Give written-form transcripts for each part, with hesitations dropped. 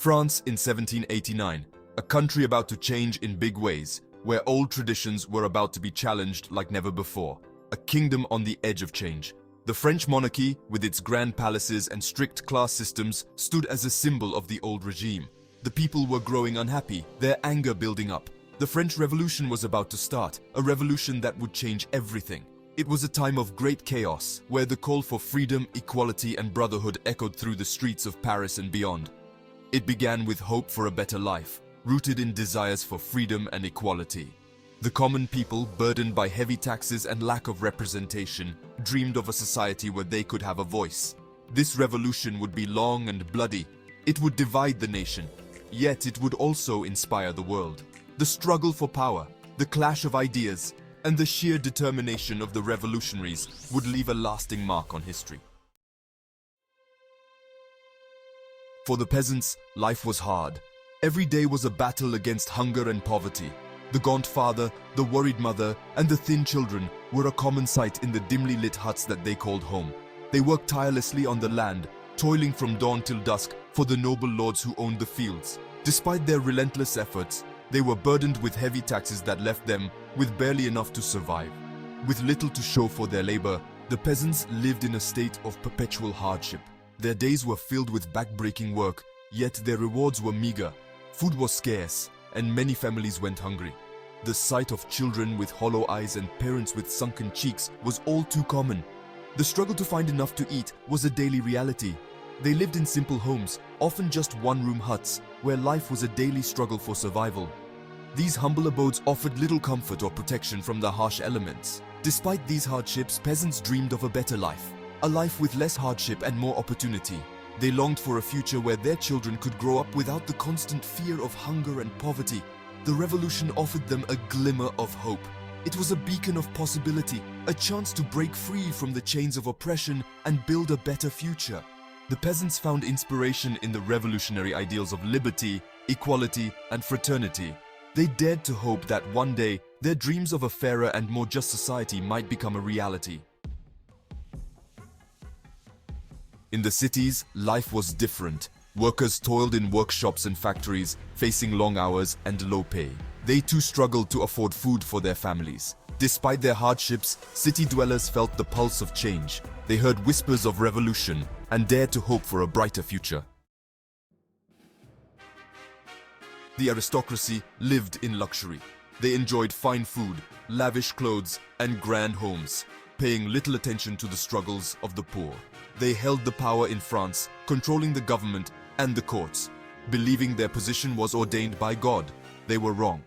France in 1789, a country about to change in big ways, where old traditions were about to be challenged like never before. A kingdom on the edge of change. The French monarchy, with its grand palaces and strict class systems, stood as a symbol of the old regime. The people were growing unhappy, their anger building up. The French Revolution was about to start, a revolution that would change everything. It was a time of great chaos, where the call for freedom, equality, and brotherhood echoed through the streets of Paris and beyond. It began with hope for a better life, rooted in desires for freedom and equality. The common people, burdened by heavy taxes and lack of representation, dreamed of a society where they could have a voice. This revolution would be long and bloody. It would divide the nation, yet it would also inspire the world. The struggle for power, the clash of ideas, and the sheer determination of the revolutionaries would leave a lasting mark on history. For the peasants, life was hard. Every day was a battle against hunger and poverty. The gaunt father, the worried mother, and the thin children were a common sight in the dimly lit huts that they called home. They worked tirelessly on the land, toiling from dawn till dusk for the noble lords who owned the fields. Despite their relentless efforts, they were burdened with heavy taxes that left them with barely enough to survive. With little to show for their labor, the peasants lived in a state of perpetual hardship. Their days were filled with back-breaking work, yet their rewards were meager. Food was scarce, and many families went hungry. The sight of children with hollow eyes and parents with sunken cheeks was all too common. The struggle to find enough to eat was a daily reality. They lived in simple homes, often just one-room huts, where life was a daily struggle for survival. These humble abodes offered little comfort or protection from the harsh elements. Despite these hardships, peasants dreamed of a better life, a life with less hardship and more opportunity. They longed for a future where their children could grow up without the constant fear of hunger and poverty. The revolution offered them a glimmer of hope. It was a beacon of possibility, a chance to break free from the chains of oppression and build a better future. The peasants found inspiration in the revolutionary ideals of liberty, equality, and fraternity. They dared to hope that one day, their dreams of a fairer and more just society might become a reality. In the cities, life was different. Workers toiled in workshops and factories, facing long hours and low pay. They too struggled to afford food for their families. Despite their hardships, city dwellers felt the pulse of change. They heard whispers of revolution and dared to hope for a brighter future. The aristocracy lived in luxury. They enjoyed fine food, lavish clothes, and grand homes, paying little attention to the struggles of the poor. They held the power in France, controlling the government and the courts. Believing their position was ordained by God, they were wrong.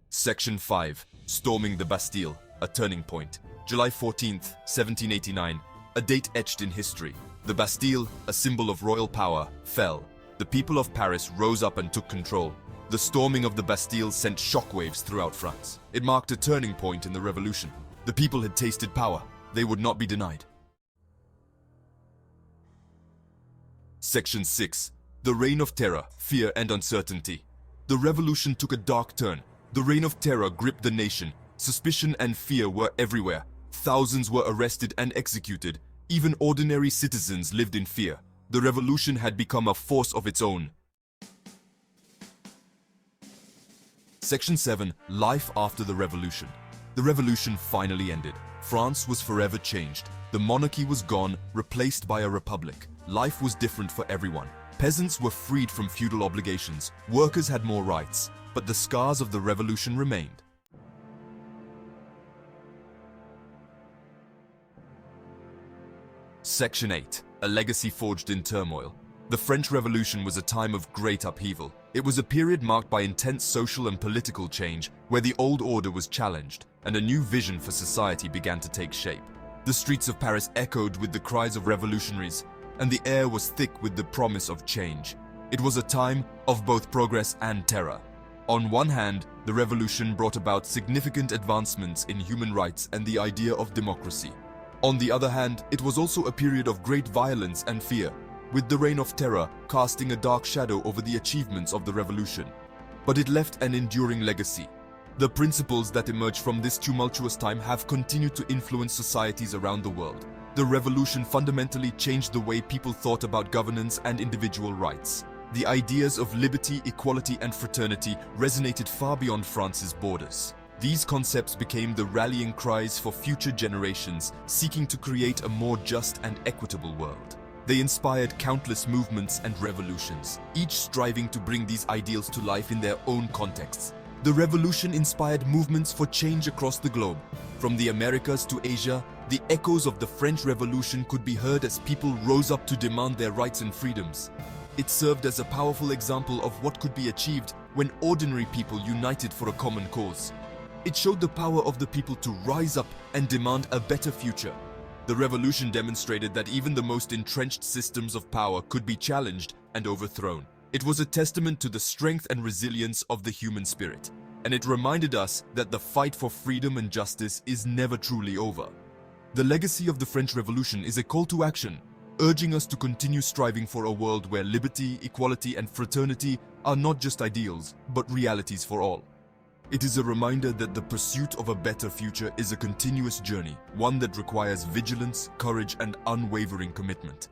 Section 5. Storming the Bastille, a turning point. July 14th, 1789, a date etched in history. The Bastille, a symbol of royal power, fell. The people of Paris rose up and took control. The storming of the Bastille sent shockwaves throughout France. It marked a turning point in the revolution. The people had tasted power. They would not be denied. Section 6. The Reign of Terror, Fear and Uncertainty. The revolution took a dark turn. The Reign of Terror gripped the nation. Suspicion and fear were everywhere. Thousands were arrested and executed. Even ordinary citizens lived in fear. The revolution had become a force of its own. Section 7. Life after the revolution. The revolution finally ended. France was forever changed. The monarchy was gone, replaced by a republic. Life was different for everyone. Peasants were freed from feudal obligations. Workers had more rights. But the scars of the revolution remained. Section 8. A legacy forged in turmoil. The French Revolution was a time of great upheaval. It was a period marked by intense social and political change, where the old order was challenged, and a new vision for society began to take shape. The streets of Paris echoed with the cries of revolutionaries, and the air was thick with the promise of change. It was a time of both progress and terror. On one hand, the revolution brought about significant advancements in human rights and the idea of democracy. On the other hand, it was also a period of great violence and fear, with the Reign of Terror casting a dark shadow over the achievements of the revolution. But it left an enduring legacy. The principles that emerged from this tumultuous time have continued to influence societies around the world. The revolution fundamentally changed the way people thought about governance and individual rights. The ideas of liberty, equality, and fraternity resonated far beyond France's borders. These concepts became the rallying cries for future generations seeking to create a more just and equitable world. They inspired countless movements and revolutions, each striving to bring these ideals to life in their own contexts. The revolution inspired movements for change across the globe. From the Americas to Asia, the echoes of the French Revolution could be heard as people rose up to demand their rights and freedoms. It served as a powerful example of what could be achieved when ordinary people united for a common cause. It showed the power of the people to rise up and demand a better future. The revolution demonstrated that even the most entrenched systems of power could be challenged and overthrown. It was a testament to the strength and resilience of the human spirit, and it reminded us that the fight for freedom and justice is never truly over. The legacy of the French Revolution is a call to action, urging us to continue striving for a world where liberty, equality, and fraternity are not just ideals, but realities for all. It is a reminder that the pursuit of a better future is a continuous journey, one that requires vigilance, courage, and unwavering commitment.